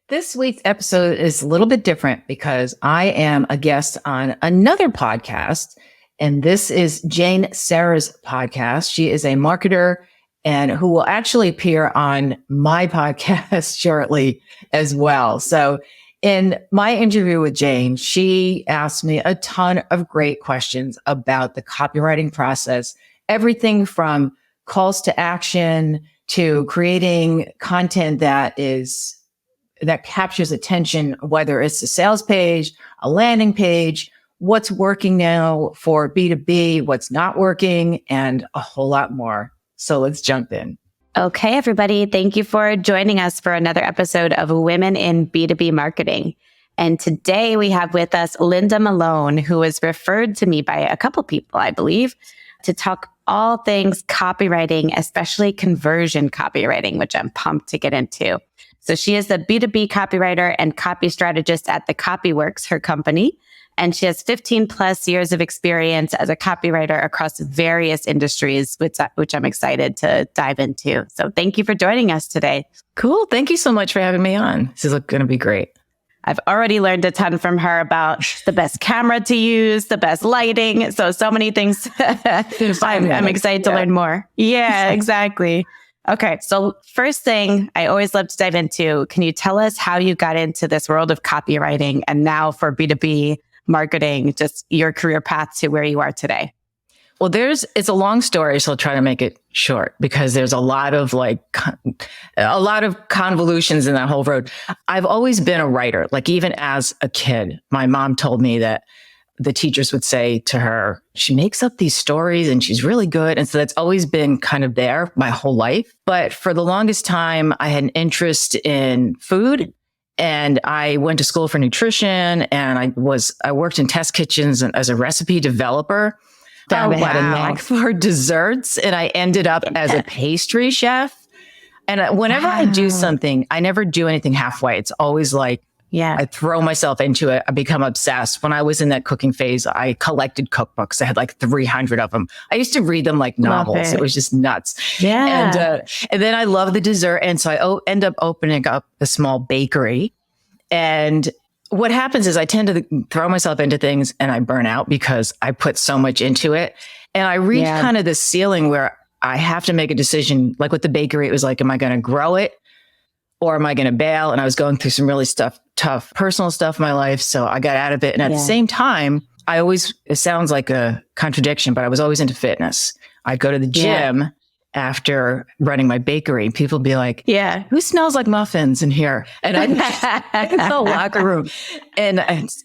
This week's episode is a little bit different because I am a guest on another podcast, and this is Serra's podcast. She is a marketer and who will actually appear on my podcast shortly as well. So in my interview with Jane, she asked me a ton of great questions about the copywriting process, everything from calls to action to creating content that captures attention, whether it's a sales page, a landing page, what's working now for B2B, what's not working, and a whole lot more. So let's jump in. Okay, everybody. Thank you for joining us for another episode of Women in B2B Marketing. And today we have with us Linda Malone, who was referred to me by a couple people, I believe, to talk all things copywriting, especially conversion copywriting, which I'm pumped to get into. So she is the B2B copywriter and copy strategist at the Copyworks, her company. And she has 15 plus years of experience as a copywriter across various industries, which I'm excited to dive into. So thank you for joining us today. Cool. Thank you so much for having me on. This is going to be great. I've already learned a ton from her about the best camera to use, the best lighting. So many things. I'm excited to learn more. Yeah, exactly. Okay. So first thing I always love to dive into, can you tell us how you got into this world of copywriting and now for B2B marketing, just your career path to where you are today? Well, it's a long story, so I'll try to make it short because there's a lot of convolutions in that whole road. I've always been a writer. Like even as a kid, my mom told me that the teachers would say to her, she makes up these stories and she's really good. And so that's always been kind of there my whole life. But for the longest time, I had an interest in food. And I went to school for nutrition, and I worked in test kitchens as a recipe developer. I had a knack for desserts, and I ended up as a pastry chef. And whenever I do something, I never do anything halfway. It's always like, I throw myself into it. I become obsessed. When I was in that cooking phase, I collected cookbooks. I had like 300 of them. I used to read them like novels. It was just nuts. Yeah. And then I love the dessert. And so I end up opening up a small bakery. And what happens is I tend to throw myself into things and I burn out because I put so much into it. And I reach kind of this ceiling where I have to make a decision. Like with the bakery, it was like, am I going to grow it or am I going to bail? And I was going through some really tough personal stuff in my life. So I got out of it. And at the same time, it sounds like a contradiction, but I was always into fitness. I'd go to the gym after running my bakery. People be like, who smells like muffins in here? And in the locker room. And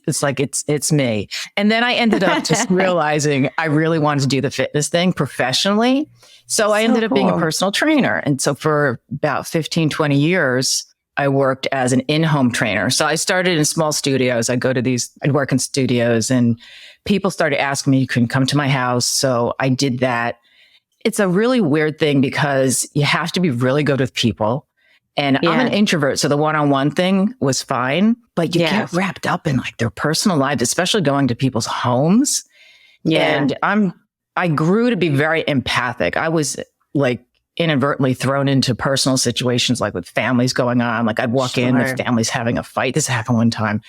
it's like, it's me. And then I ended up just realizing I really wanted to do the fitness thing professionally. So I ended up being a personal trainer. And so for about 15, 20 years, I worked as an in-home trainer. So I started in small studios. I'd work in studios and people started asking me, you couldn't come to my house. So I did that. It's a really weird thing because you have to be really good with people. And I'm an introvert. So the one-on-one thing was fine, but you get wrapped up in like their personal lives, especially going to people's homes. Yeah. And I grew to be very empathic. I was like inadvertently thrown into personal situations, like with families going on. Like I'd walk in, the family's having a fight. This happened one time.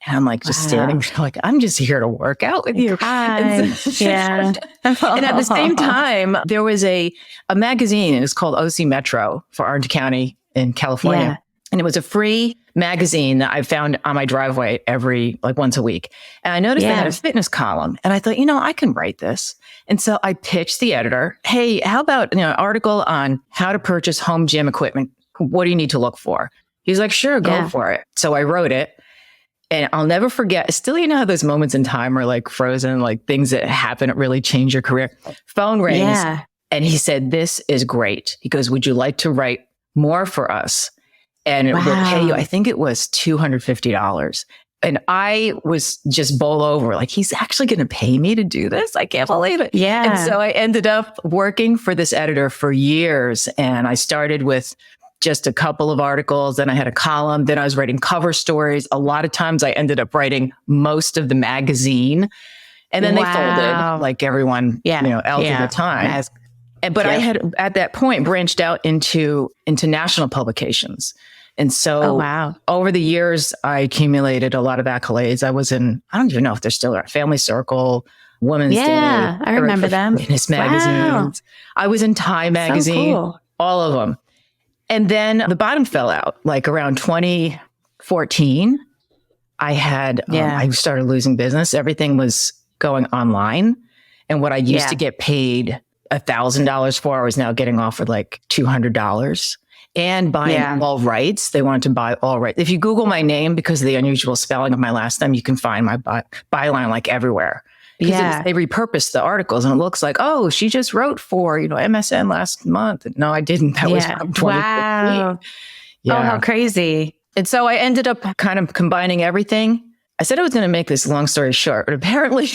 And I'm like just standing there like, I'm just here to work out with you. And at the same time, there was a magazine. It was called OC Metro for Orange County in California. Yeah. And it was a free magazine that I found on my driveway once a week. And I noticed they had a fitness column. And I thought, I can write this. And so I pitched the editor, hey, how about an article on how to purchase home gym equipment? What do you need to look for? He's like, sure, go for it. So I wrote it. And I'll never forget, still, how those moments in time are like frozen, like things that happen that really change your career. Phone rings. And he said, this is great. He goes, would you like to write more for us? And we'll pay you, I think it was $250. And I was just bowl over, like, he's actually going to pay me to do this? I can't believe it. Yeah. And so I ended up working for this editor for years. And I started with just a couple of articles. Then I had a column. Then I was writing cover stories. A lot of times I ended up writing most of the magazine. And then they folded like everyone else at the time. But I had at that point branched out into national publications. And so wow. over the years, I accumulated a lot of accolades. I was in, I don't even know if they're still around, Family Circle, Women's Day. I remember them. Fitness magazines. Wow. I was in Time magazine, so cool. All of them. And then the bottom fell out, like around 2014. I had, I started losing business. Everything was going online. And what I used to get paid $1,000 for, I was now getting offered like $200. And buying all rights. They wanted to buy all rights. If you Google my name, because of the unusual spelling of my last name, you can find my byline like everywhere. Because they repurposed the articles and it looks like, oh, she just wrote for, MSN last month. No, I didn't. That was from 2015. Wow. Yeah. Oh, how crazy. And so I ended up kind of combining everything. I said I was going to make this long story short, but apparently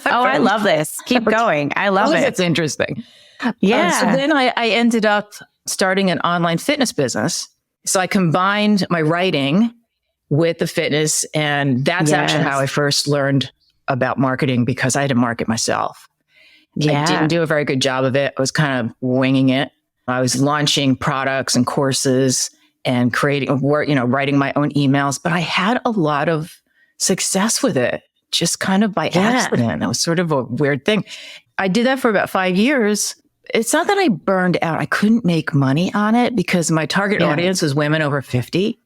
I love this. Keep going. I love it. It's interesting. Yeah. So then I ended up starting an online fitness business. So I combined my writing with the fitness. And that's actually how I first learned about marketing, because I had to market myself. I didn't do a very good job of it. I was kind of winging it. I was launching products and courses and creating work, writing my own emails, but I had a lot of success with it, just kind of by accident. It was sort of a weird thing. I did that for about 5 years. It's not that I burned out. I couldn't make money on it because my target audience was women over 50.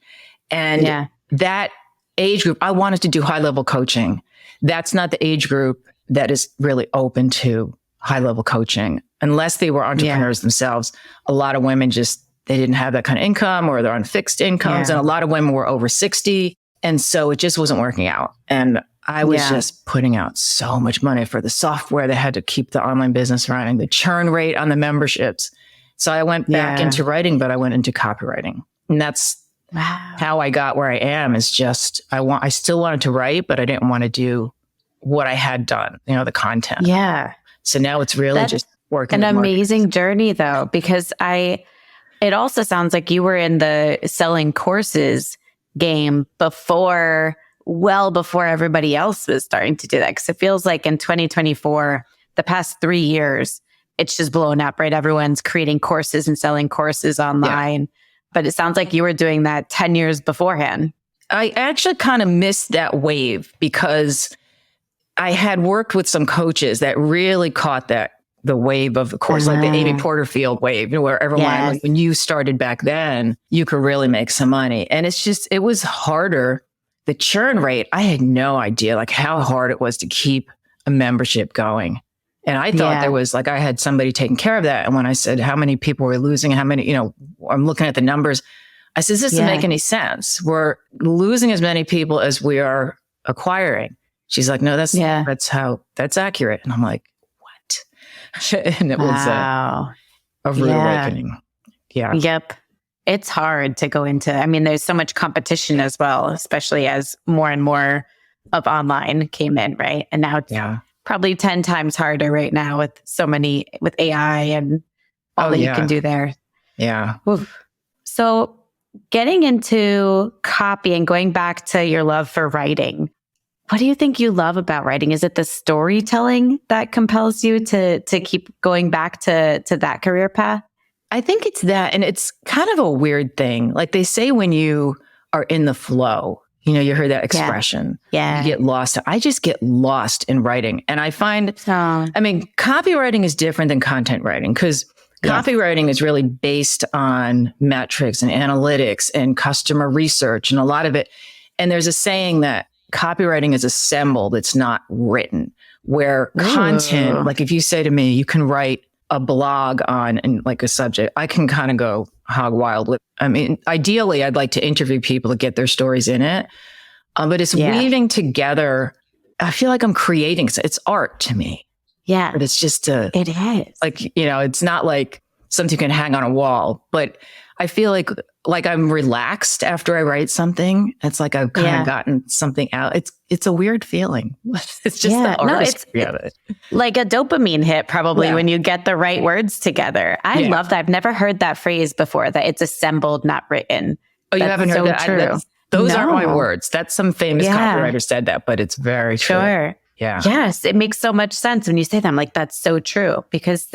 And that age group, I wanted to do high-level coaching. That's not the age group that is really open to high-level coaching. Unless they were entrepreneurs themselves. A lot of women they didn't have that kind of income, or they're on fixed incomes. And a lot of women were over 60. And so it just wasn't working out. And I was just putting out so much money for the software that had to keep the online business running, the churn rate on the memberships. So I went back into writing, but I went into copywriting. And that's how I got where I am, is just, I still wanted to write, but I didn't want to do what I had done, the content. Yeah. So now it's really just working. An amazing journey though, because it also sounds like you were in the selling courses game well before everybody else was starting to do that. Because it feels like in 2024, the past 3 years, it's just blown up, right? Everyone's creating courses and selling courses online. Yeah. But it sounds like you were doing that 10 years beforehand. I actually kind of missed that wave because I had worked with some coaches that really caught the wave of the course, like the Amy Porterfield wave, where everyone, like when you started back then, you could really make some money. And it was harder. The churn rate, I had no idea like how hard it was to keep a membership going. And I thought there was I had somebody taking care of that. And when I said how many people were losing, how many, I'm looking at the numbers. I said, this doesn't make any sense. We're losing as many people as we are acquiring. She's like, no, that's accurate. And I'm like, what? And it was a rude awakening. Yeah. Yep. It's hard to go into, there's so much competition as well, especially as more and more of online came in, right? And now it's probably 10 times harder right now with with AI and all that you can do there. Yeah. Oof. So getting into copy and going back to your love for writing, what do you think you love about writing? Is it the storytelling that compels you to keep going back to that career path? I think it's that. And it's kind of a weird thing. Like they say when you are in the flow, you heard that expression. Yeah. You get lost. I just get lost in writing. And I find, copywriting is different than content writing because copywriting is really based on metrics and analytics and customer research and a lot of it. And there's a saying that copywriting is assembled. It's not written. Where content, like if you say to me, you can write a blog on and like a subject, I can kind of go hog wild with. Ideally, I'd like to interview people to get their stories in it. But it's weaving together. I feel like I'm creating. It's art to me. Yeah. But it's just it is like, it's not like something you can hang on a wall, but I feel like I'm relaxed after I write something. It's like I've kind of gotten something out. It's a weird feeling. It's just the artistry of it. Like a dopamine hit probably when you get the right words together. I love that. I've never heard that phrase before, that it's assembled, not written. Oh, you haven't heard that? True. Those aren't my words. That's some famous copywriter said that, but it's very true. Sure. Yeah. Yes. It makes so much sense when you say that. I'm like, that's so true because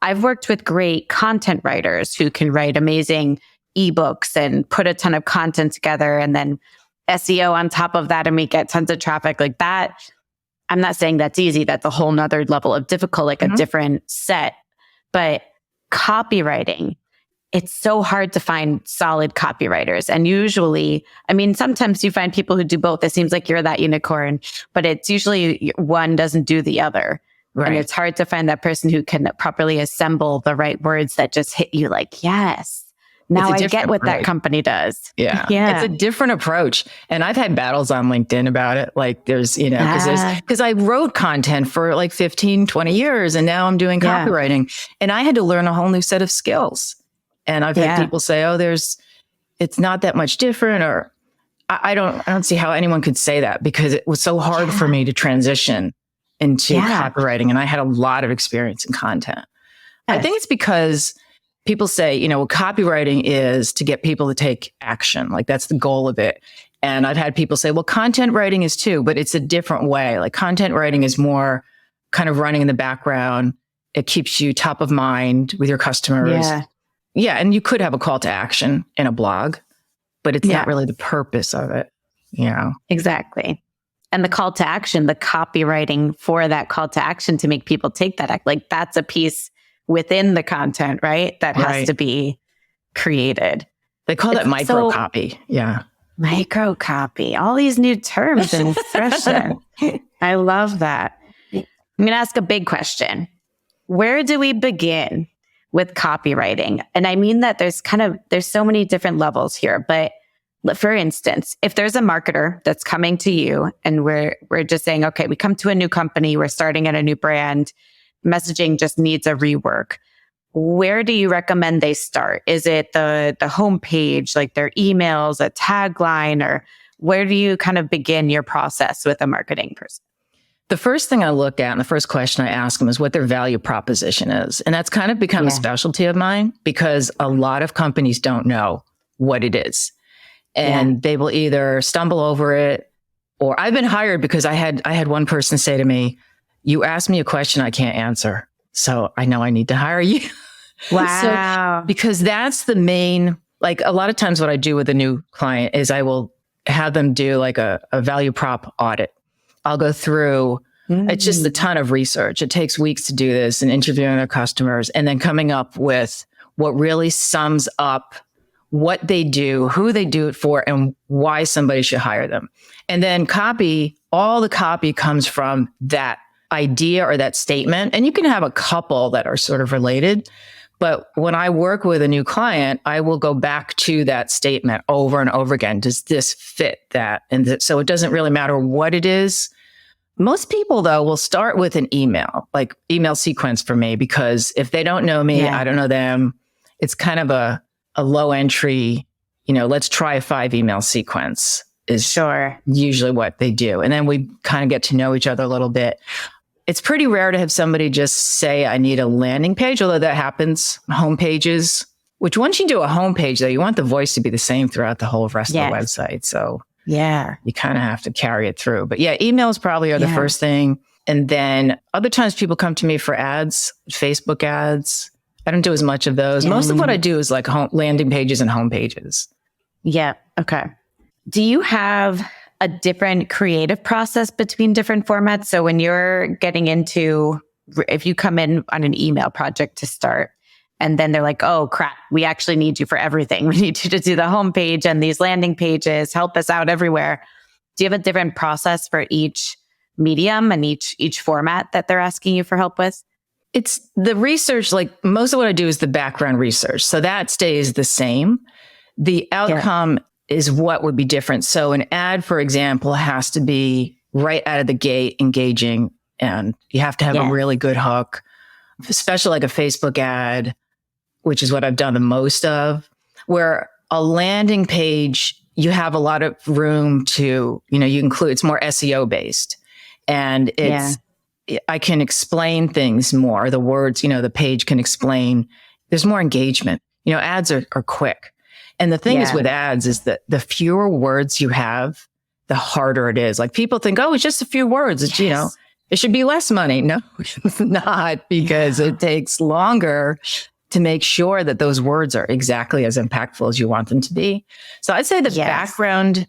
I've worked with great content writers who can write amazing ebooks and put a ton of content together and then SEO on top of that and we get tons of traffic like that. I'm not saying that's easy. That's a whole nother level of difficult, like a different set. But copywriting, it's so hard to find solid copywriters. And usually, I mean, sometimes you find people who do both. It seems like you're that unicorn, but it's usually one doesn't do the other. Right. And it's hard to find that person who can properly assemble the right words that just hit you like, yes, now I get what that company does. Yeah. It's a different approach. And I've had battles on LinkedIn about it. Like there's, because I wrote content for like 15, 20 years and now I'm doing copywriting and I had to learn a whole new set of skills. And I've had people say, it's not that much different, or I don't see how anyone could say that because it was so hard for me to transition into copywriting. And I had a lot of experience in content. I think it's because people say, copywriting is to get people to take action. Like that's the goal of it. And I've had people say, well, content writing is too, but it's a different way. Like content writing is more kind of running in the background. It keeps you top of mind with your customers. Yeah. And you could have a call to action in a blog, but it's not really the purpose of it. Exactly. And the call to action, the copywriting for that call to action to make people take that act, like that's a piece within the content, right? That has to be created. They call it micro copy. Yeah. Micro copy. All these new terms and expression. I love that. I'm going to ask a big question. Where do we begin with copywriting? And I mean that there's so many different levels here, but for instance, if there's a marketer that's coming to you and we're just saying, okay, we come to a new company, we're starting at a new brand, messaging just needs a rework. Where do you recommend they start? Is it the homepage, like their emails, a tagline, or where do you kind of begin your process with a marketing person? The first thing I look at and the first question I ask them is what their value proposition is. And that's kind of become a specialty of mine because a lot of companies don't know what it is. And they will either stumble over it, or I've been hired because I had one person say to me, you asked me a question I can't answer, so I know I need to hire you. Wow. So, because that's the main, like a lot of times what I do with a new client is I will have them do like a value prop audit. I'll go through, it's just a ton of research. It takes weeks to do this and interviewing their customers and then coming up with what really sums up what they do, who they do it for, and why somebody should hire them. And then all the copy comes from that idea or that statement. And you can have a couple that are sort of related. But when I work with a new client, I will go back to that statement over and over again. Does this fit that? And so it doesn't really matter what it is. Most people, though, will start with an email, like email sequence for me, because if they don't know me, I don't know them. It's kind of a low entry, let's try a 5 email sequence is usually what they do. And then we kind of get to know each other a little bit. It's pretty rare to have somebody just say, I need a landing page, although that happens, homepages, which once you do a homepage, though, you want the voice to be the same throughout the whole rest of the website. So you kind of have to carry it through. But emails probably are the first thing. And then other times people come to me for ads, Facebook ads. I don't do as much of those. Most of what I do is like landing pages and home pages. Yeah. Okay. Do you have a different creative process between different formats? So when you're getting into, if you come in on an email project to start, and then they're like, oh crap, we actually need you for everything. We need you to do the homepage and these landing pages, help us out everywhere. Do you have a different process for each medium and each format that they're asking you for help with? It's the research, like most of what I do is the background research. So that stays the same. The outcome is what would be different. So an ad, for example, has to be right out of the gate engaging, and you have to have a really good hook, especially like a Facebook ad, which is what I've done the most of, where a landing page, you have a lot of room to, you include, it's more SEO based, and I can explain things more. The words, the page can explain. There's more engagement. Ads are quick. And the thing is with ads is that the fewer words you have, the harder it is. Like people think, oh, it's just a few words. It's, it should be less money. No, it's not, because it takes longer to make sure that those words are exactly as impactful as you want them to be. So I'd say the background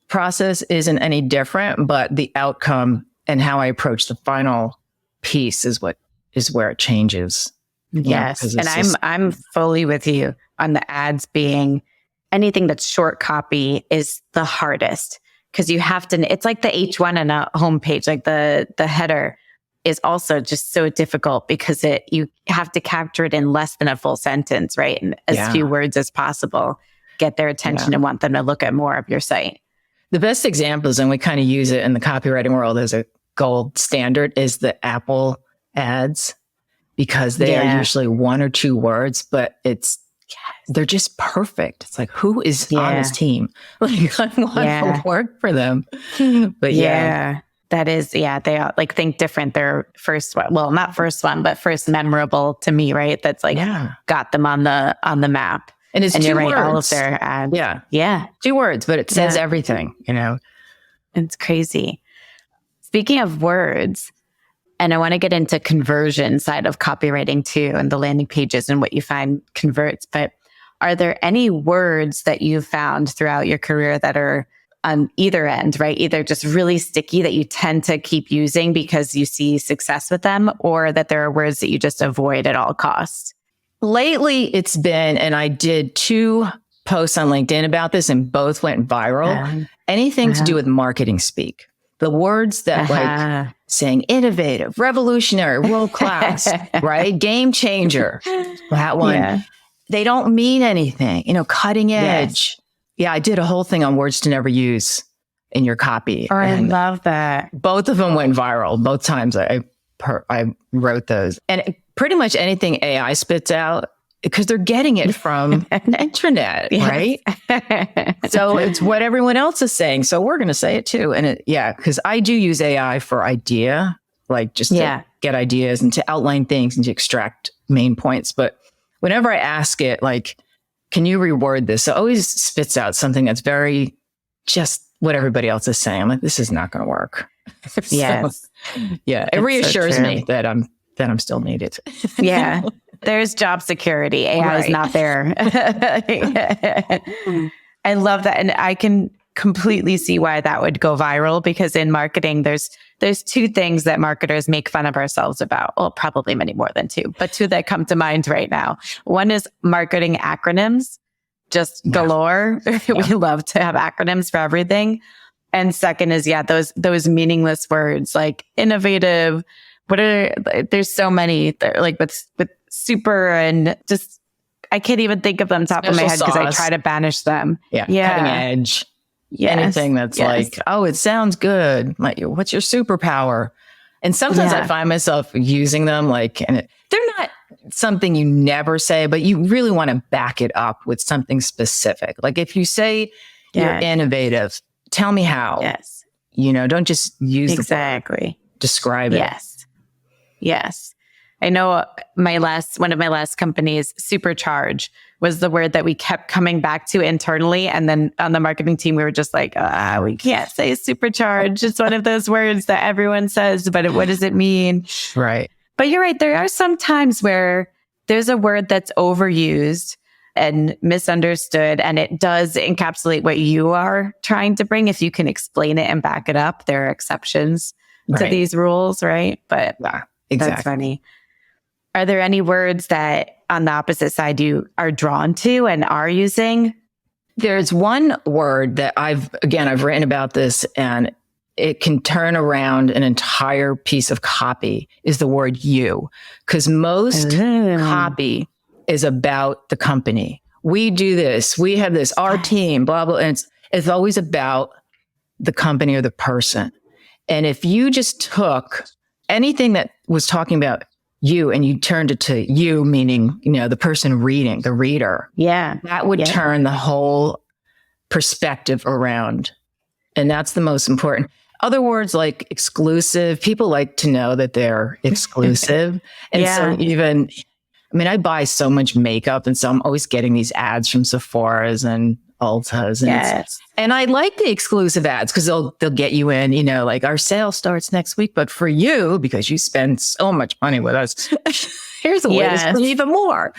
process isn't any different, but the outcome and how I approach the final piece is where it changes. Yes. And I'm fully with you on the ads being anything that's short copy is the hardest because you have to, it's like the H1 on a homepage, like the header is also just so difficult because you have to capture it in less than a full sentence, right? And as few words as possible, get their attention and want them to look at more of your site. The best examples, and we kind of use it in the copywriting world as a gold standard, is the Apple ads, because they are usually 1 or 2 words, but they're just perfect. It's like, who is on this team? Like, I want to work for them. But that is, they are like, think different. Their first one, well, not first one, but first memorable to me, right? That's like got them on the map. And it's 2 words. All of their ads. Yeah. 2 words, but it says everything, It's crazy. Speaking of words, and I want to get into conversion side of copywriting too, and the landing pages and what you find converts. But are there any words that you've found throughout your career that are on either end, right? Either just really sticky that you tend to keep using because you see success with them, or that there are words that you just avoid at all costs? Lately, it's been, and I did 2 posts on LinkedIn about this and both went viral. Anything to do with marketing speak. The words that like saying innovative, revolutionary, world-class, right? Game changer. That one. They don't mean anything, cutting edge. Yeah, I did a whole thing on words to never use in your copy. Oh, I love that. Both of them went viral. Both times I wrote those. And pretty much anything AI spits out, because they're getting it from the internet, right? So it's what everyone else is saying. So we're going to say it too. And because I do use AI for idea, like just to get ideas and to outline things and to extract main points. But whenever I ask it, like, can you reword this? It always spits out something that's very just what everybody else is saying. I'm like, this is not going to work. It reassures me that I'm still needed. There's job security. AI is not there. I love that. And I can completely see why that would go viral, because in marketing, there's 2 things that marketers make fun of ourselves about. Well, probably many more than 2, but 2 that come to mind right now. One is marketing acronyms, just galore. We love to have acronyms for everything. And second is, those meaningless words like innovative. There's so many, like with super, and just, I can't even think of them top of my head because I try to banish them. Cutting edge. Anything that's like, oh, it sounds good. Like, what's your superpower? And sometimes I find myself using them and they're not something you never say, but you really want to back it up with something specific. Like if you say you're innovative, tell me how. Don't just use the word. Describe it. Yes. I know one of my last companies, supercharge, was the word that we kept coming back to internally. And then on the marketing team, we were just like, we can't say supercharge. It's one of those words that everyone says, but what does it mean? Right. But you're right. There are some times where there's a word that's overused and misunderstood, and it does encapsulate what you are trying to bring. If you can explain it and back it up, there are exceptions to these rules, right? But that's funny. Are there any words that on the opposite side you are drawn to and are using? There's one word that I've written about this, and it can turn around an entire piece of copy, is the word you. Because most copy is about the company. We do this. We have this, our team, blah, blah. And it's always about the company or the person. And if you just took anything that was talking about you and you turned it to you, meaning, the person reading, the reader. That would turn the whole perspective around. And that's the most important. Other words like exclusive, people like to know that they're exclusive. And so I buy so much makeup. And so I'm always getting these ads from Sephora's and Ultas. And, and I like the exclusive ads because they'll get you in, like our sale starts next week, but for you, because you spend so much money with us, here's a way to spend even more.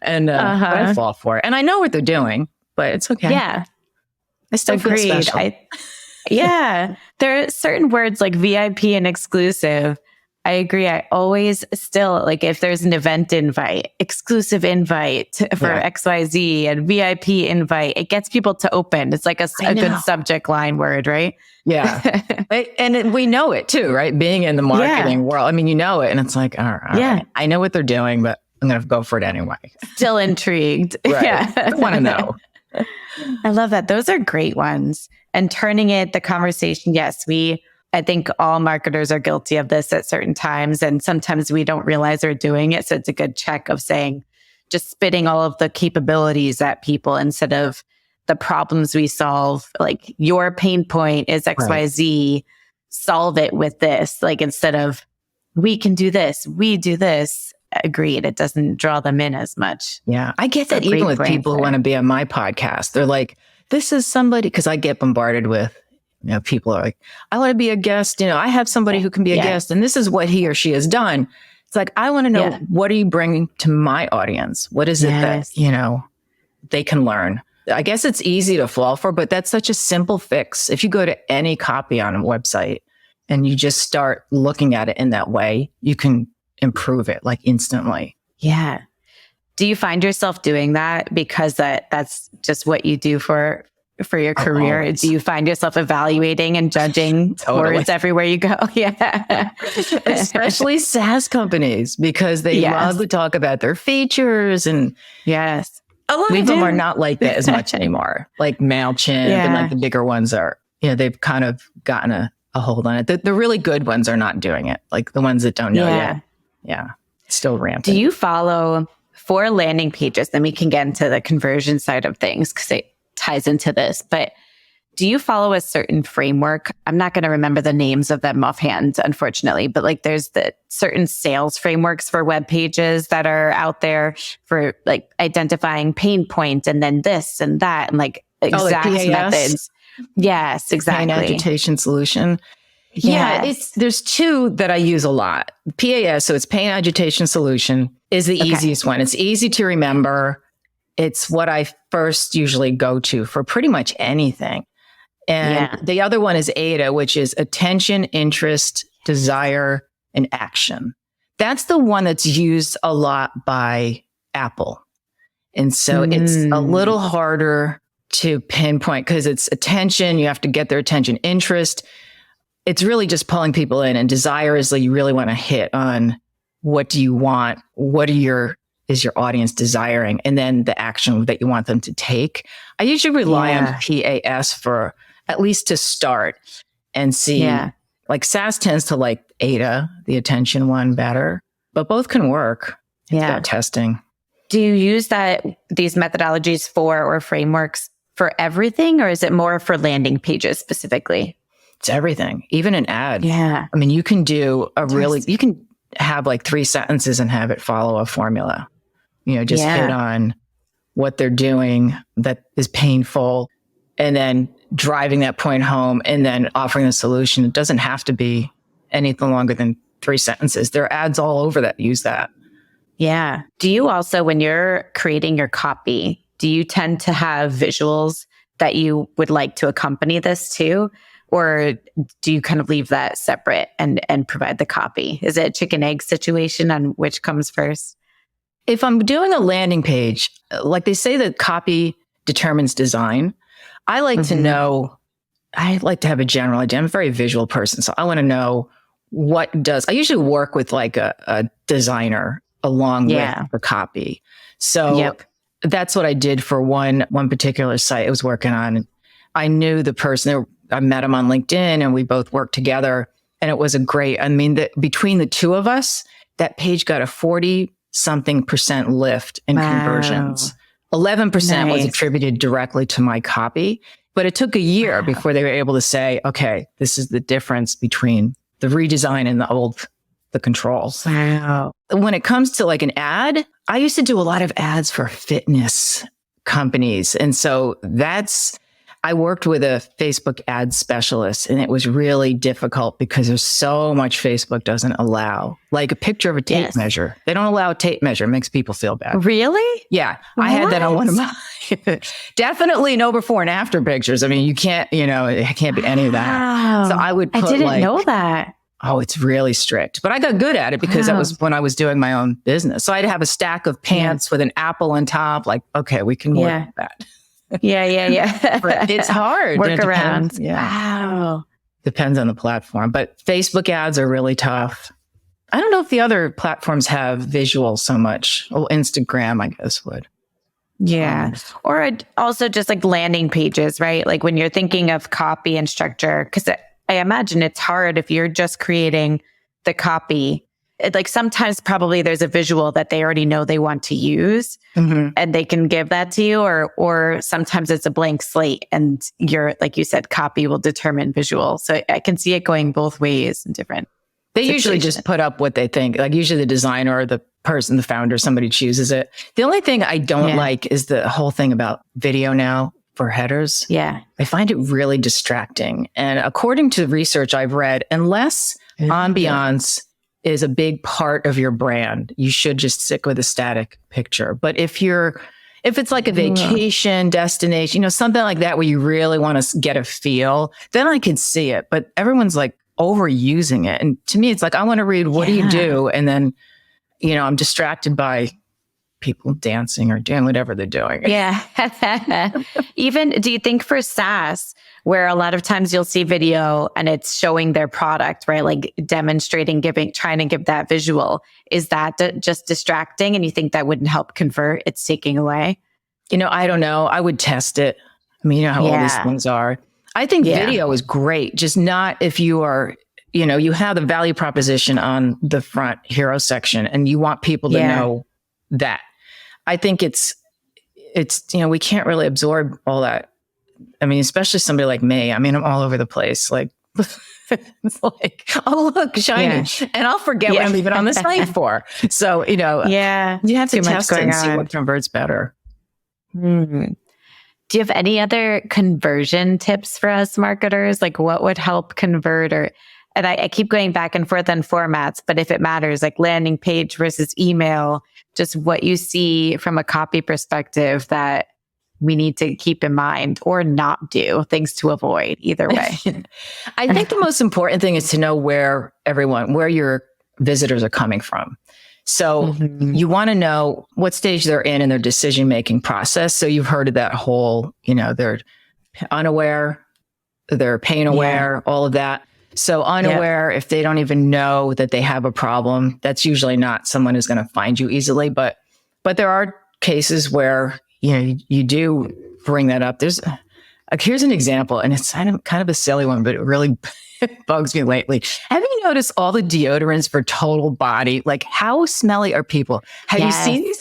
And I fall for it. And I know what they're doing, but it's okay. Yeah. I still feel special. There are certain words like VIP and exclusive. I agree. I always still, like, if there's an event invite, exclusive invite for XYZ and VIP invite, it gets people to open. It's like a good subject line word, right? Yeah. And we know it too, right? Being in the marketing world. I mean, you know it. And it's like, all right, I know what they're doing, but I'm going to go for it anyway. Still intrigued. Right. Yeah. I want to know. I love that. Those are great ones. And turning the conversation, I think all marketers are guilty of this at certain times. And sometimes we don't realize they're doing it. So it's a good check of saying, just spitting all of the capabilities at people instead of the problems we solve. Like, your pain point is XYZ, solve it with this. Like, instead of, we can do this, we do this. Agreed. It doesn't draw them in as much. Yeah. I get that even with people who want to be on my podcast. They're like, this is somebody, because I get bombarded with, people are like, I want to be a guest. I have somebody who can be a guest, and this is what he or she has done. It's like, I want to know, what are you bringing to my audience? What is it that, they can learn? I guess it's easy to fall for, but that's such a simple fix. If you go to any copy on a website and you just start looking at it in that way, you can improve it like instantly. Yeah. Do you find yourself doing that because that's just what you do for your career? Always. Do you find yourself evaluating and judging words everywhere you go? Yeah. Especially SaaS companies, because they love to talk about their features. And a lot of them are not like that as much anymore. Like MailChimp and like the bigger ones are, they've kind of gotten a hold on it. The really good ones are not doing it. Like the ones that don't know yet. Yeah. Still rampant. Do you follow, for landing pages, then we can get into the conversion side of things because it ties into this, but do you follow a certain framework? I'm not going to remember the names of them offhand, unfortunately, but like there's the certain sales frameworks for web pages that are out there for like identifying pain points and then this and that and like exact methods. Yes, exactly. Pain agitation solution. Yeah, there's two that I use a lot. PAS, so it's pain agitation solution, is the easiest one. It's easy to remember. It's what I first usually go to for pretty much anything. And the other one is Aida, which is attention, interest, desire, and action. That's the one that's used a lot by Apple. And so it's a little harder to pinpoint because it's attention. You have to get their attention, interest. It's really just pulling people in, and desire is like you really want to hit on what do you want? What is your audience desiring? And then the action that you want them to take. I usually rely on PAS for at least to start and see. Like Saas tends to like Aida, the attention one, better, but both can work. It's about testing. Do you use these methodologies or frameworks for everything, or is it more for landing pages specifically? It's everything, even an ad. Yeah. I mean, you can do you can have like 3 sentences and have it follow a formula. Just hit on what they're doing that is painful and then driving that point home and then offering the solution. It doesn't have to be anything longer than 3 sentences. There are ads all over that use that. Yeah. Do you also, when you're creating your copy, do you tend to have visuals that you would like to accompany this too? Or do you kind of leave that separate and provide the copy? Is it a chicken egg situation on which comes first? If I'm doing a landing page, like they say that copy determines design, I like to know, I like to have a general idea. I'm a very visual person. So I want to know I usually work with like a designer along with the copy. So that's what I did for one particular site I was working on. I knew the person. I met him on LinkedIn and we both worked together, and it was between the two of us, that page got a 40-something% lift in conversions. 11% was attributed directly to my copy, but it took a year before they were able to say, okay, this is the difference between the redesign and the controls. Wow. When it comes to like an ad, I used to do a lot of ads for fitness companies. And so I worked with a Facebook ad specialist, and it was really difficult because there's so much Facebook doesn't allow, like a picture of a tape measure. They don't allow a tape measure. It makes people feel bad. Really? Yeah. I had that on one of my, definitely no before and after pictures. I mean, you can't, it can't be any of that. Wow. So I would put I didn't know that. Oh, it's really strict. But I got good at it because that was when I was doing my own business. So I'd have a stack of pants with an apple on top. Like, okay, we can work with that. Yeah. But it's hard. Work around. Yeah. Wow. Depends on the platform. But Facebook ads are really tough. I don't know if the other platforms have visual so much. Oh, Instagram, I guess, would. Yeah. Or also just like landing pages, right? Like when you're thinking of copy and structure, because I imagine it's hard if you're just creating the copy. Like sometimes probably there's a visual that they already know they want to use and they can give that to you, or sometimes it's a blank slate and like you said, copy will determine visual. So I can see it going both ways in different They usually just put up what they think. Like usually the designer or the person, the founder, somebody chooses it. The only thing I don't like is the whole thing about video now for headers. Yeah. I find it really distracting. And according to research I've read, unless ambiance is a big part of your brand, you should just stick with a static picture. But if it's like a vacation destination, something like that where you really want to get a feel, then I can see it. But everyone's like overusing it. And to me, it's like, I want to read, what do you do? And then, I'm distracted by people dancing or doing whatever they're doing. Yeah. Even, do you think for Saas, where a lot of times you'll see video and it's showing their product, right? Like demonstrating, trying to give that visual. Is that just distracting? And you think that wouldn't help convert? It's taking away? I don't know. I would test it. I mean, you know how all these things are. I think video is great, just not if you are, you have the value proposition on the front hero section and you want people to know that. I think it's, we can't really absorb all that. I mean, especially somebody like me. I mean, I'm all over the place. Like, it's like, oh, look, shiny. And I'll forget what I'm even on the site for. So, you have to test it and see what converts better. Mm-hmm. Do you have any other conversion tips for us marketers? Like what would help convert? And I keep going back and forth on formats, but if it matters, like landing page versus email, just what you see from a copy perspective that we need to keep in mind or not do, things to avoid either way. I think the most important thing is to know where your visitors are coming from. So you want to know what stage they're in their decision-making process. So you've heard of that whole, they're unaware, they're pain aware, all of that. So unaware, if they don't even know that they have a problem, that's usually not someone who's going to find you easily. But there are cases where, you do bring that up. Here's an example, and it's kind of a silly one, but it really bugs me lately. Have you noticed all the deodorants for total body? Like, how smelly are people? Have you seen these?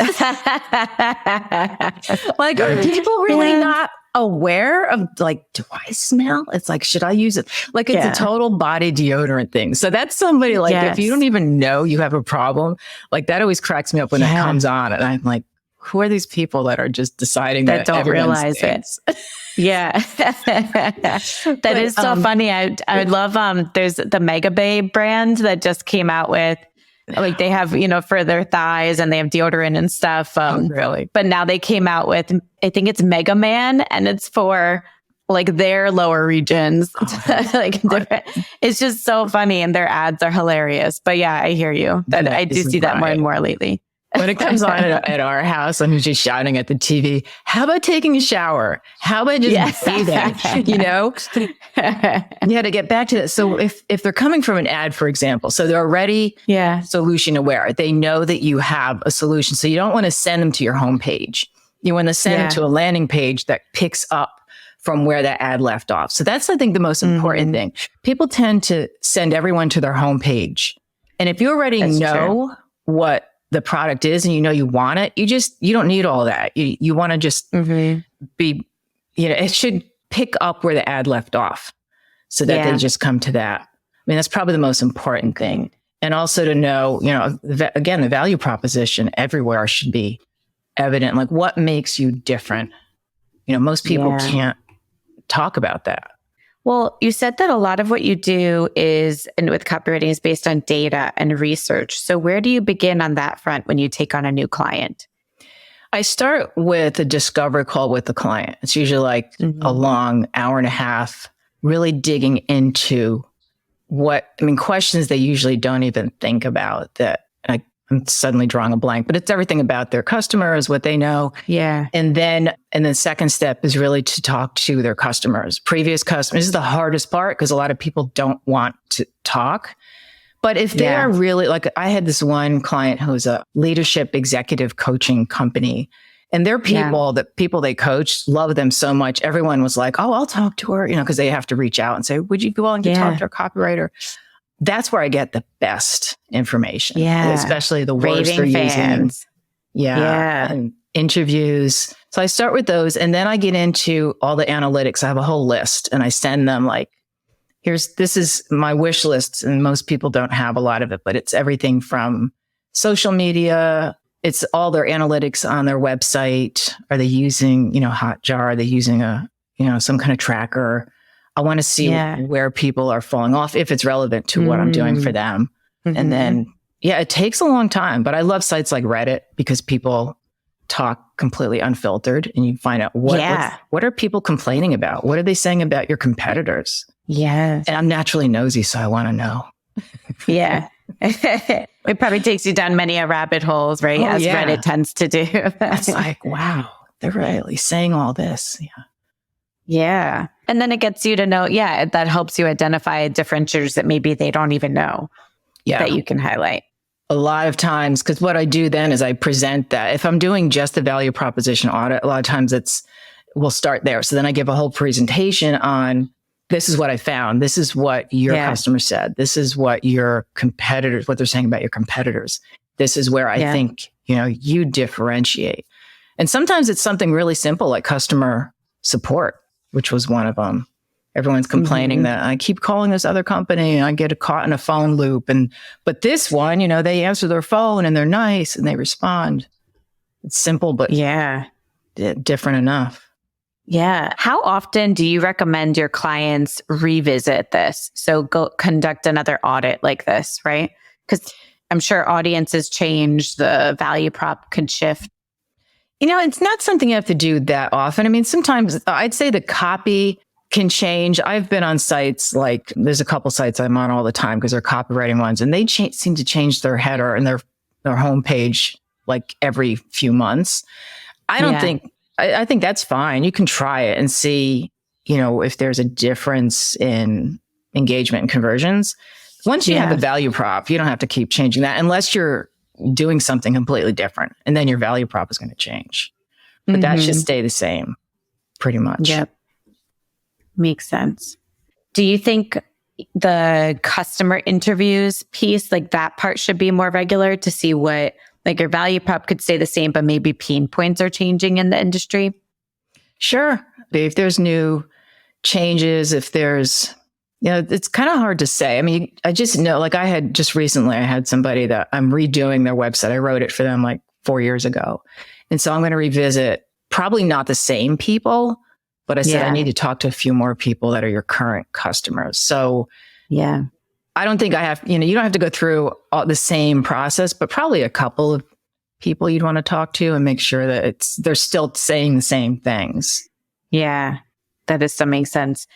Like, are people really not aware of, like, do I smell? It's like, should I use it? Like, it's a total body deodorant thing. So that's somebody like, if you don't even know you have a problem, like that always cracks me up when it comes on. And I'm like, who are these people that are just deciding that don't realize it? Yeah. That is so funny. I would love, there's the Mega Bay brand that just came out with, like they have, for their thighs and they have deodorant and stuff. Really? But now they came out with, I think it's Mega Man, and it's for like their lower regions. Like it's just so funny, and their ads are hilarious. But yeah, I hear you. That I do see that more and more lately. When it comes on at our house, I'm just shouting at the TV, how about taking a shower? How about just bathing? You had to get back to that. So if they're coming from an ad, for example, so they're already solution aware. They know that you have a solution. So you don't want to send them to your homepage. You want to send them to a landing page that picks up from where that ad left off. So that's, I think, the most important thing. People tend to send everyone to their homepage. And if you already know what the product is and you want it, you don't need all that. You want to just be, it should pick up where the ad left off so that they just come to that. I mean, that's probably the most important thing. And also to know, again, the value proposition everywhere should be evident? Like, what makes you different? Most people can't talk about that. Well, you said that a lot of what you do and with copywriting is based on data and research. So where do you begin on that front when you take on a new client? I start with a discovery call with the client. It's usually like a long hour and a half, really digging into questions they usually don't even think about that. I'm suddenly drawing a blank, but it's everything about their customers, what they know. Yeah. And the second step is really to talk to their customers, previous customers. This is the hardest part because a lot of people don't want to talk. But if they are really, like, I had this one client who's a leadership executive coaching company, and their people, the people they coach, love them so much. Everyone was like, oh, I'll talk to her, because they have to reach out and say, would you be willing to talk to a copywriter? That's where I get the best information. Yeah. Especially the words Raving they're fans. using. Yeah. And interviews. So I start with those, and then I get into all the analytics. I have a whole list, and I send them like, this is my wish list. And most people don't have a lot of it, but it's everything from social media. It's all their analytics on their website. Are they using, Hotjar? Are they using some kind of tracker? I want to see where people are falling off, if it's relevant to what I'm doing for them. And then, it takes a long time, but I love sites like Reddit because people talk completely unfiltered, and you find out what are people complaining about? What are they saying about your competitors? Yeah. And I'm naturally nosy, so I want to know. Yeah. It probably takes you down many rabbit holes, right? As Reddit tends to do. It's like, wow, they're really saying all this. Yeah. Yeah. And then it gets you to know, that helps you identify differentiators that maybe they don't even know that you can highlight. A lot of times, because what I do then is I present that. If I'm doing just the value proposition audit, a lot of times we'll start there. So then I give a whole presentation on, this is what I found. This is what your customer said. This is what your competitors, what they're saying about your competitors. This is where I think, you differentiate. And sometimes it's something really simple like customer support, which was one of them. Everyone's complaining that I keep calling this other company and I get caught in a phone loop. But this one, they answer their phone and they're nice and they respond. It's simple, but different enough. Yeah. How often do you recommend your clients revisit this? So go conduct another audit like this, right? Because I'm sure audiences change, the value prop can shift. It's not something you have to do that often. I mean, sometimes I'd say the copy can change. I've been on sites like, there's a couple sites I'm on all the time because they're copywriting ones, and they seem to change their header and their homepage like every few months. I don't think, I think that's fine. You can try it and see, if there's a difference in engagement and conversions. Once you have a value prop, you don't have to keep changing that unless you're doing something completely different. And then your value prop is going to change. But that should stay the same pretty much. Yep. Makes sense. Do you think the customer interviews piece, like that part should be more regular to see what, like your value prop could stay the same, but maybe pain points are changing in the industry? Sure. If there's new changes, if there's, it's kind of hard to say. I mean, I just know, like I had somebody that I'm redoing their website. I wrote it for them like 4 years ago. And so I'm going to revisit probably not the same people, but I said, I need to talk to a few more people that are your current customers. So I don't think I have, you don't have to go through all the same process, but probably a couple of people you'd want to talk to and make sure that they're still saying the same things. Yeah, that makes sense.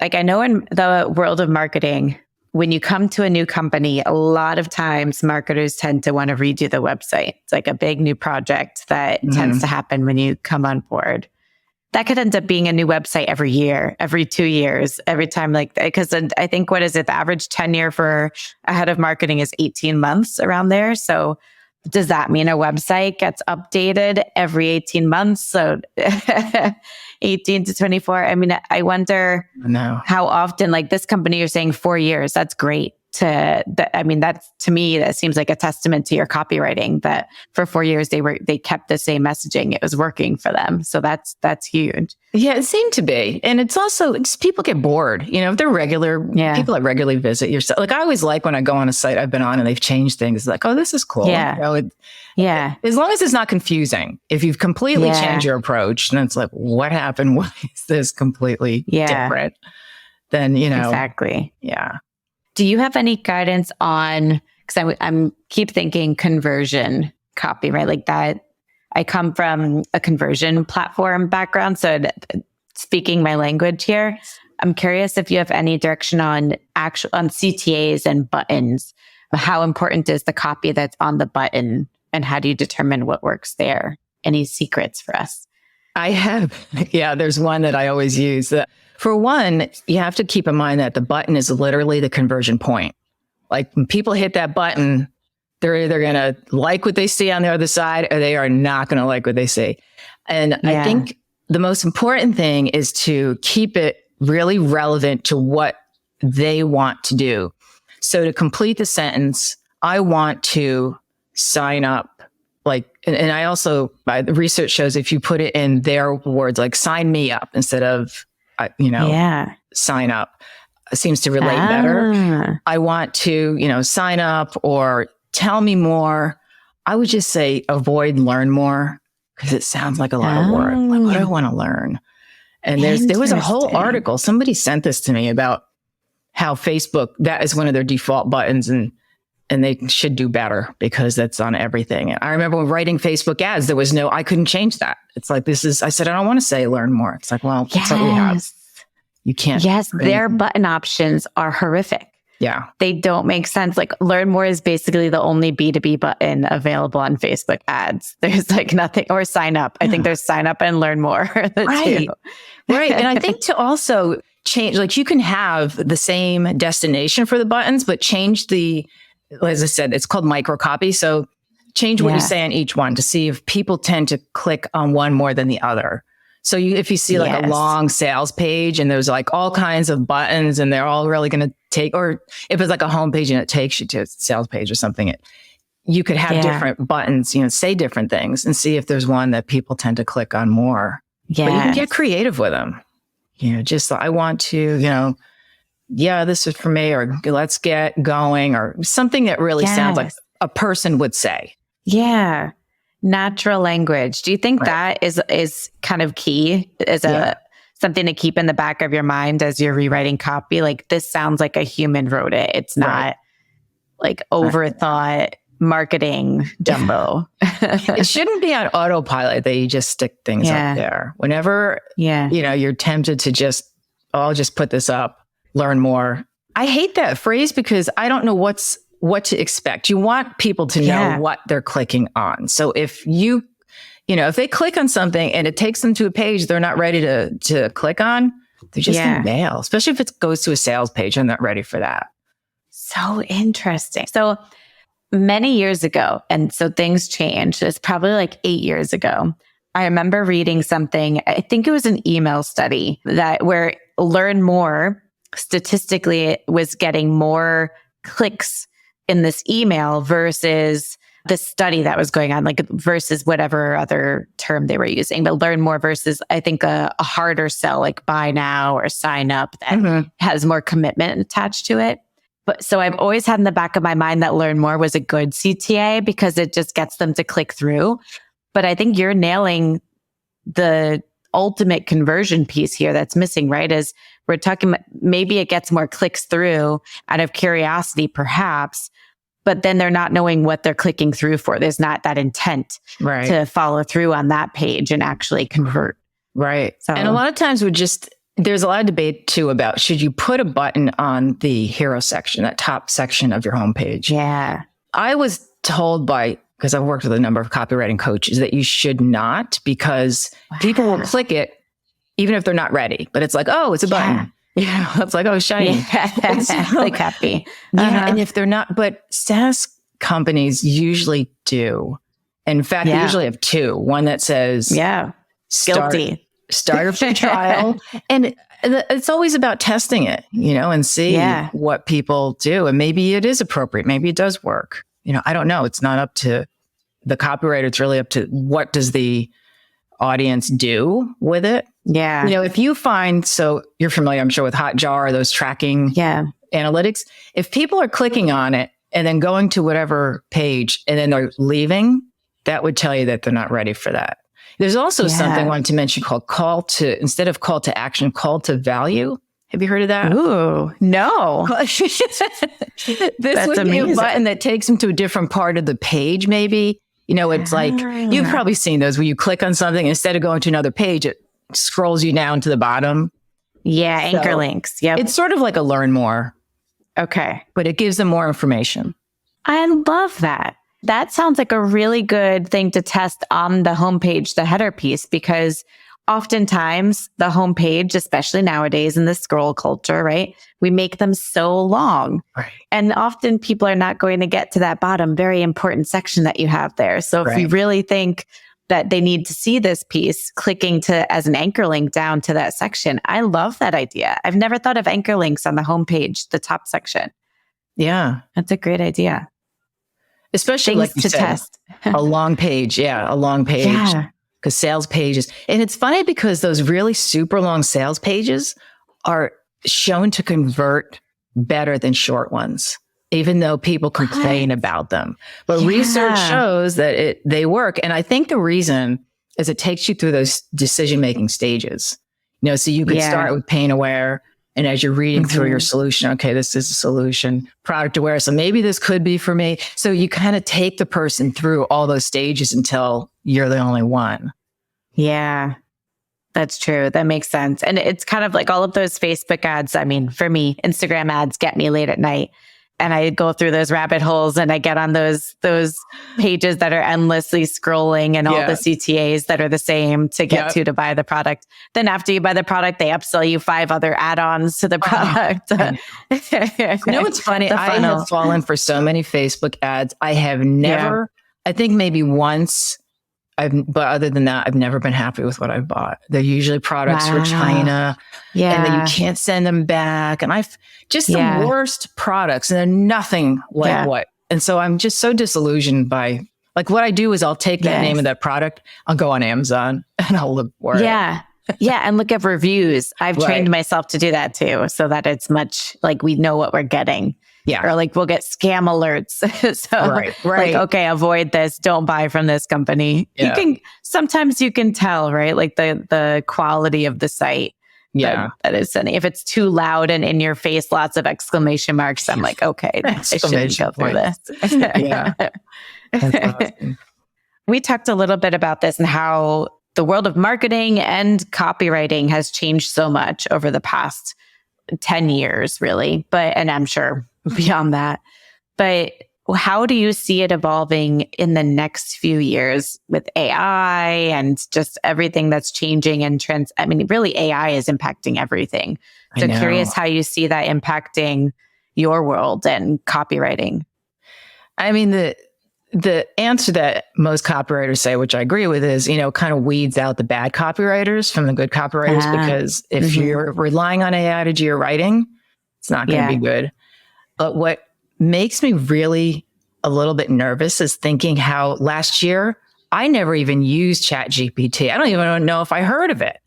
Like I know in the world of marketing, when you come to a new company, a lot of times marketers tend to want to redo the website. It's like a big new project that tends to happen when you come on board. That could end up being a new website every year, every 2 years, every time like that. Because I think, what is it? The average tenure for a head of marketing is 18 months around there. So does that mean a website gets updated every 18 months? So 18 to 24. I mean, I wonder how often, like this company, you're saying 4 years. That's great that's, to me, that seems like a testament to your copywriting, that for 4 years they kept the same messaging. It was working for them. So that's huge. Yeah, it seemed to be. And it's also, people get bored. If they're people that regularly visit your site. Like, I always like when I go on a site I've been on and they've changed things, like, oh, this is cool. Yeah. As long as it's not confusing. If you've completely changed your approach, then it's like, what happened? Why is this completely different? Then, Exactly. Yeah. Do you have any guidance on, because I'm keep thinking conversion copy, right? Like that, I come from a conversion platform background. So speaking my language here, I'm curious if you have any direction on CTAs and buttons. How important is the copy that's on the button, and how do you determine what works there? Any secrets for us? I have. Yeah, there's one that I always use. For one, you have to keep in mind that the button is literally the conversion point. Like, when people hit that button, they're either going to like what they see on the other side, or they are not going to like what they see. And I think the most important thing is to keep it really relevant to what they want to do. So to complete the sentence, I want to sign up. Like, and I also, the research shows if you put it in their words, like sign me up instead of, sign up, seems to relate better. I want to, sign up or tell me more. I would just say avoid learn more, because it sounds like a lot of work. Like, what do I want to learn? And there was a whole article. Somebody sent this to me about how Facebook, that is one of their default buttons, and they should do better because that's on everything. And I remember when writing Facebook ads, I couldn't change that. It's like, I said, I don't want to say learn more. It's like, well, that's what we have. You can't. Yes, their button options are horrific. Yeah. They don't make sense. Like, learn more is basically the only B2B button available on Facebook ads. There's like nothing, or sign up. I think there's sign up and learn more. Right. Right. And I think to also change, like, you can have the same destination for the buttons, but change as I said, it's called micro copy. So change what you say on each one to see if people tend to click on one more than the other. So if you see like a long sales page and there's like all kinds of buttons and they're all really going to take, or if it's like a home page and it takes you to a sales page or something, you could have different buttons, say different things, and see if there's one that people tend to click on more. Yeah. But you can get creative with them. Just I want to, this is for me, or let's get going, or something that really sounds like a person would say. Yeah. Natural language. Do you think that is kind of key as something to keep in the back of your mind as you're rewriting copy? Like, this sounds like a human wrote it. It's not like overthought marketing jumbo. It shouldn't be on autopilot that you just stick things up there. Whenever, you're tempted to I'll just put this up, learn more. I hate that phrase because I don't know what to expect. You want people to know what they're clicking on. So if if they click on something and it takes them to a page they're not ready to click on, they're just going to bail, especially if it goes to a sales page. I'm not ready for that. So interesting. So many years ago, and so things changed. It's probably like 8 years ago. I remember reading something, I think it was an email study where learn more statistically was getting more clicks in this email versus the study that was going on, like versus whatever other term they were using, but learn more versus, I think, a harder sell, like buy now or sign up that has more commitment attached to it. But so I've always had in the back of my mind that learn more was a good CTA because it just gets them to click through. But I think you're nailing the ultimate conversion piece here that's missing, right? Is we're talking about maybe it gets more clicks through out of curiosity, perhaps, but then they're not knowing what they're clicking through for. There's not that intent to follow through on that page and actually convert. Right. So, and a lot of times there's a lot of debate too about should you put a button on the hero section, that top section of your homepage? Yeah. I was told because I've worked with a number of copywriting coaches, that you should not, because people will click it even if they're not ready. But it's like, oh, it's a button. Yeah, it's like, oh, shiny. Like happy. Yeah, and if they're not, but SaaS companies usually do. In fact, they usually have two. One that says, guilty. Start your free trial. And It's always about testing it, and see what people do. And maybe it is appropriate. Maybe it does work. I don't know. It's not up to the copywriter. It's really up to what does the audience do with it. Yeah. If you find, so you're familiar, I'm sure, with Hotjar, those tracking analytics. If people are clicking on it and then going to whatever page and then they're leaving, that would tell you that they're not ready for that. There's also something I wanted to mention called instead of call to action, call to value. Have you heard of that? Ooh, no. This would be a button that takes them to a different part of the page, maybe. It's like, you've probably seen those where you click on something, instead of going to another page, it scrolls you down to the bottom. Yeah, anchor links. Yep. It's sort of like a learn more. Okay. But it gives them more information. I love that. That sounds like a really good thing to test on the homepage, the header piece, because oftentimes the homepage, especially nowadays in the scroll culture, right? We make them so long. Right. And often people are not going to get to that bottom, very important section that you have there. So if you really think that they need to see this piece, clicking to as an anchor link down to that section. I love that idea. I've never thought of anchor links on the homepage, the top section. Yeah. That's a great idea. Especially Things like you to said, test. a long page. Yeah, a long page. Yeah. Because sales pages. And it's funny because those really super long sales pages are shown to convert better than short ones, even though people complain about them. But research shows that they work. And I think the reason is it takes you through those decision-making stages. So you could start with pain aware. And as you're reading through your solution, okay, this is a solution, product aware. So maybe this could be for me. So you kind of take the person through all those stages until you're the only one. Yeah, that's true. That makes sense. And it's kind of like all of those Facebook ads. I mean, for me, Instagram ads get me late at night. And I go through those rabbit holes and I get on those pages that are endlessly scrolling and all the CTAs that are the same to get to buy the product. Then after you buy the product, they upsell you 5 other add-ons to the product. What's funny? I have fallen for so many Facebook ads. I have never, I think maybe once, but other than that, I've never been happy with what I've bought. They're usually products for China. Yeah. And then you can't send them back. And I've just the worst products, and they're nothing like what. And so I'm just so disillusioned by, like, what I do is I'll take that name of that product, I'll go on Amazon and I'll look for it. Yeah. And look at reviews. I've trained myself to do that too, so that it's much like we know what we're getting. Yeah. Or like we'll get scam alerts. So like, okay, avoid this. Don't buy from this company. Yeah. Sometimes you can tell, right? Like the quality of the site. Yeah. That is sending. If it's too loud and in your face, lots of exclamation marks, I'm like, okay, I shouldn't go through this. Yeah. That's awesome. We talked a little bit about this and how the world of marketing and copywriting has changed so much over the past 10 years, really. And I'm sure beyond that. But how do you see it evolving in the next few years with AI and just everything that's changing and I mean, really AI is impacting everything. So curious how you see that impacting your world and copywriting. I mean, the answer that most copywriters say, which I agree with, is, kind of weeds out the bad copywriters from the good copywriters, because if you're relying on AI to do your writing, it's not going to be good. But what makes me really a little bit nervous is thinking how last year I never even used ChatGPT. I don't even know if I heard of it.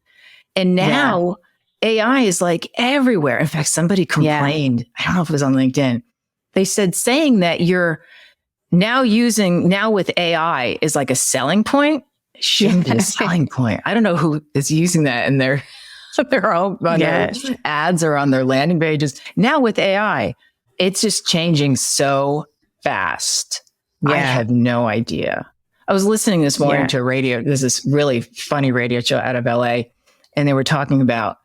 And now AI is like everywhere. In fact, somebody complained, I don't know if it was on LinkedIn. They said saying that you're now with AI is like a selling point. It shouldn't be a selling point. I don't know who is using that in their own their ads or on their landing pages. Now with AI, it's just changing so fast. Yeah. I have no idea. I was listening this morning to a radio. There's this really funny radio show out of LA, and they were talking about,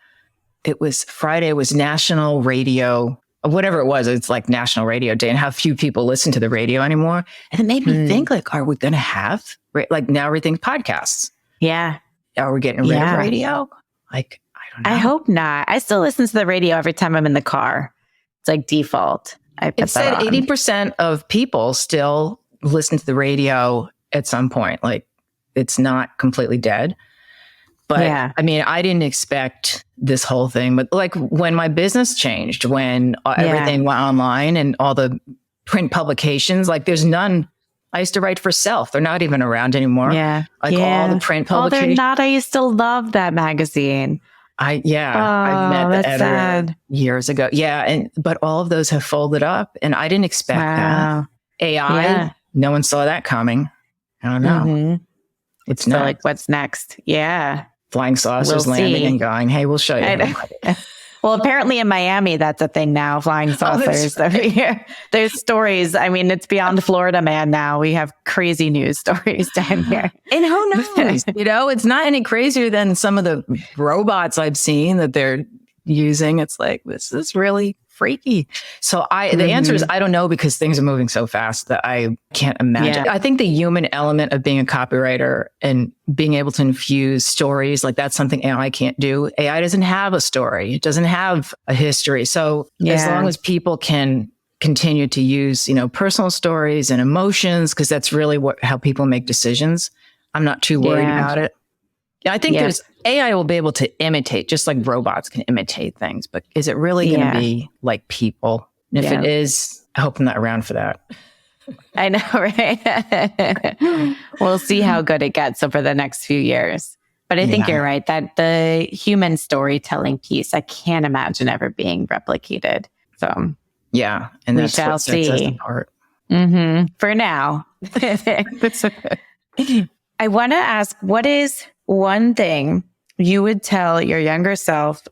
it was Friday, it was National Radio, whatever it was. It's like National Radio Day, and how few people listen to the radio anymore. And it made me think, like, are we going to have, like, now everything's podcasts? Yeah. Are we getting rid of radio? Like, I don't know. I hope not. I still listen to the radio every time I'm in the car. It's like default. It said 80% of people still listen to the radio at some point. Like, it's not completely dead. But I mean, I didn't expect this whole thing. But like when my business changed, when everything went online and all the print publications, like there's none. I used to write for Self. They're not even around anymore. Yeah. Like all the print publications. Oh, they're not. I used to love that magazine. I met the editor years ago. Yeah. But all of those have folded up and I didn't expect that. AI, no one saw that coming. I don't know. Mm-hmm. It's not like, what's next? Yeah. Flying saucers landing and going, hey, we'll show you. Well, apparently in Miami, that's a thing now, flying saucers over here. There's stories. I mean, it's beyond Florida, man, now. We have crazy news stories down here. And who knows? It's not any crazier than some of the robots I've seen that they're using. It's like, this is really freaky. So the answer is, I don't know, because things are moving so fast that I can't imagine. I think the human element of being a copywriter and being able to infuse stories, like that's something AI can't do. AI doesn't have a story. It doesn't have a history. So as long as people can continue to use, personal stories and emotions, because that's really how people make decisions, I'm not too worried about it. I think AI will be able to imitate, just like robots can imitate things, but is it really going to be like people? And if it is, I hope I'm not around for that. I know, right? We'll see how good it gets over the next few years. But I think you're right that the human storytelling piece, I can't imagine ever being replicated. So and we shall see. For now. I want to ask, what is one thing you would tell your younger self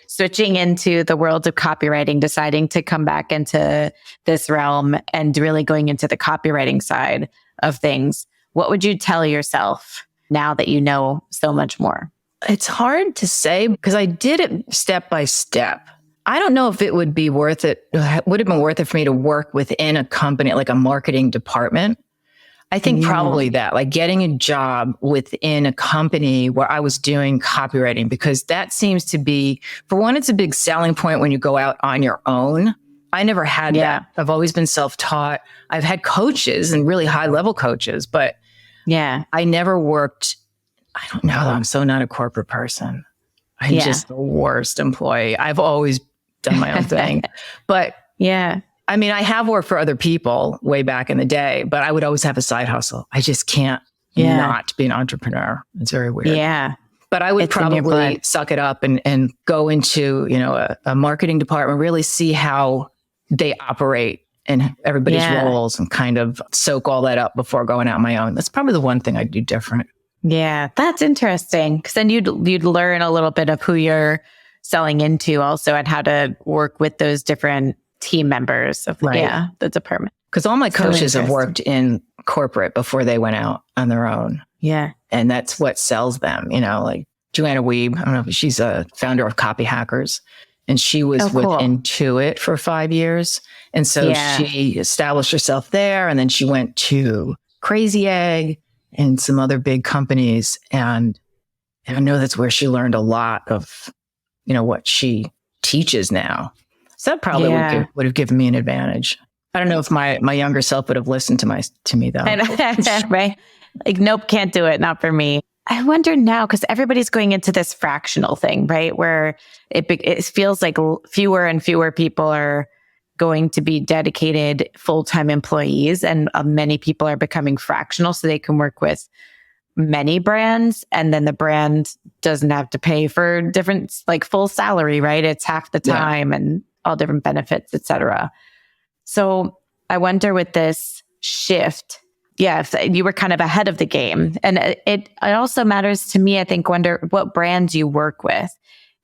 switching into the world of copywriting, deciding to come back into this realm and really going into the copywriting side of things? What would you tell yourself now that you know so much more? It's hard to say because I did it step by step. I don't know if it would be worth it. Would have been worth it for me to work within a company, like a marketing department. I think probably that, like getting a job within a company where I was doing copywriting, because that seems to be, for one, it's a big selling point when you go out on your own. I never had that. I've always been self-taught. I've had coaches and really high level coaches, but I never worked. I don't know. I'm so not a corporate person. I'm just the worst employee. I've always done my own thing, but I mean, I have worked for other people way back in the day, but I would always have a side hustle. I just can't not be an entrepreneur. It's very weird. Yeah. But I would probably suck it up and go into, a marketing department, really see how they operate in everybody's roles and kind of soak all that up before going out on my own. That's probably the one thing I'd do different. Yeah, that's interesting. Because then you'd learn a little bit of who you're selling into also and how to work with those different team members of the department. Because all my coaches have worked in corporate before they went out on their own. Yeah. And that's what sells them, like Joanna Wiebe. I don't know if she's a founder of Copy Hackers, and she was with Intuit for 5 years. And so she established herself there, and then she went to Crazy Egg and some other big companies. And I know that's where she learned a lot of, what she teaches now. So that probably would have given me an advantage. I don't know if my younger self would have listened to me though. Right? Like, nope, can't do it. Not for me. I wonder now, because everybody's going into this fractional thing, right? Where it feels like fewer and fewer people are going to be dedicated full-time employees, and many people are becoming fractional so they can work with many brands, and then the brand doesn't have to pay for different, like full salary, right? It's half the time and all different benefits, etc. So I wonder with this shift, if you were kind of ahead of the game. And it also matters to me, I think, wonder what brands you work with.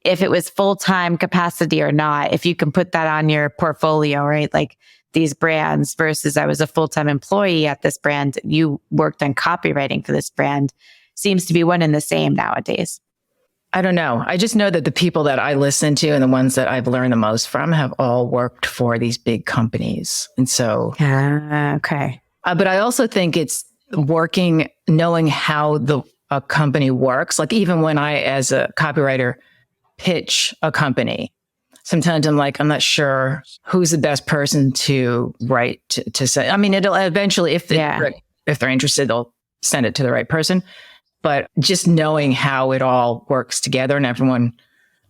If it was full-time capacity or not, if you can put that on your portfolio, right? Like these brands versus I was a full-time employee at this brand, you worked on copywriting for this brand, seems to be one and the same nowadays. I don't know. I just know that the people that I listen to and the ones that I've learned the most from have all worked for these big companies. And so, but I also think it's working, knowing how a company works. Like even when I, as a copywriter, pitch a company, sometimes I'm like, I'm not sure who's the best person to write to say. I mean, it'll eventually, if they're interested, they'll send it to the right person. but just knowing how it all works together and everyone.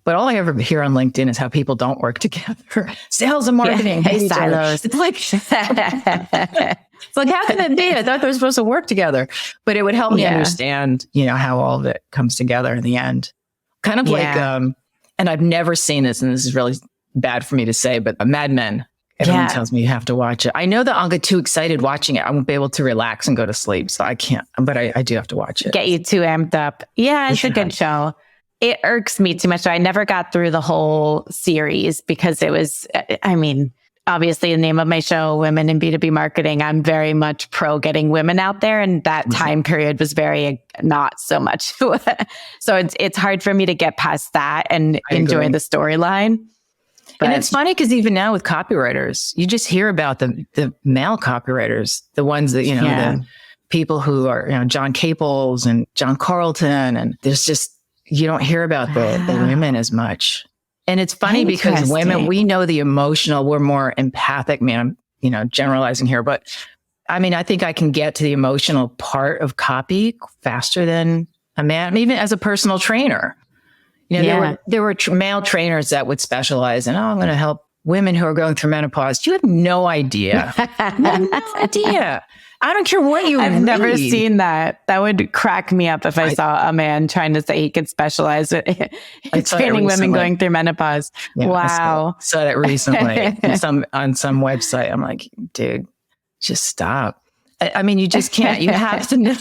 But all I ever hear on LinkedIn is how people don't work together. Sales and marketing, hate each other. Silos. It's like, how can it be? I thought they were supposed to work together. But it would help me understand, how all of it comes together in the end. Kind of like, and I've never seen this, and this is really bad for me to say, but Mad Men. Everyone tells me you have to watch it. I know that I'll get too excited watching it. I won't be able to relax and go to sleep. So I can't, but I do have to watch it. Get you too amped up. Yeah, it's a good show. It irks me too much. So I never got through the whole series because it was, obviously the name of my show, Women in B2B Marketing, I'm very much pro getting women out there. And that time period was very not so much. So it's hard for me to get past that and enjoy the storyline. And it's funny because even now with copywriters, you just hear about the male copywriters, the ones that, the people who are, John Caples and John Carlton. And there's just, you don't hear about the women as much. And it's funny because women, we know the emotional, we're more empathic. I'm, generalizing here, but I think I can get to the emotional part of copy faster than a man, even as a personal trainer. There were male trainers that would specialize in, I'm going to help women who are going through menopause. You have no idea. No idea. I don't care what you I've read. never seen that. That would crack me up if I saw a man trying to say he could specialize in training women going through menopause. Yeah, wow. I saw that recently on some website. I'm like, dude, just stop. You just can't. You have to know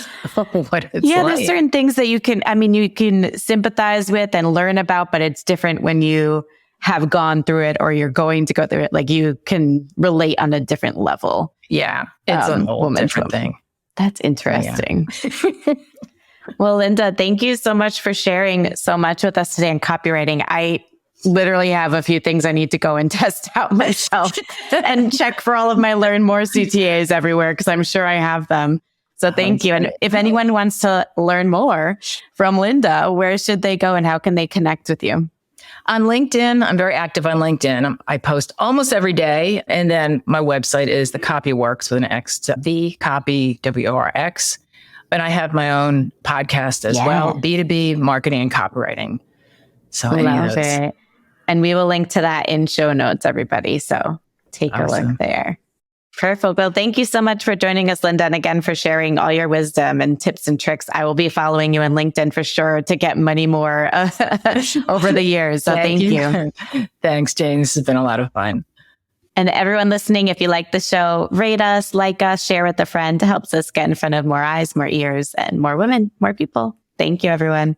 what it's like. Yeah, there's certain things that you can sympathize with and learn about, but it's different when you have gone through it or you're going to go through it. Like you can relate on a different level. Yeah, it's a whole different thing. That's interesting. Yeah. Well, Linda, thank you so much for sharing so much with us today on copywriting. I literally have a few things I need to go and test out myself and check for all of my Learn More CTAs everywhere because I'm sure I have them. So thank you. And if anyone wants to learn more from Linda, where should they go and how can they connect with you? On LinkedIn, I'm very active on LinkedIn. I post almost every day. And then my website is the Copyworks with an X, the Copy, WORX. And I have my own podcast as well, B2B Marketing and Copywriting. So love it. And we will link to that in show notes, everybody. So take a look there. Perfect. Well, thank you so much for joining us, Linda. And again, for sharing all your wisdom and tips and tricks. I will be following you on LinkedIn for sure to get money more over the years. So thank you. Thanks, Jane. This has been a lot of fun. And everyone listening, if you like the show, rate us, like us, share with a friend. It helps us get in front of more eyes, more ears, and more women, more people. Thank you, everyone.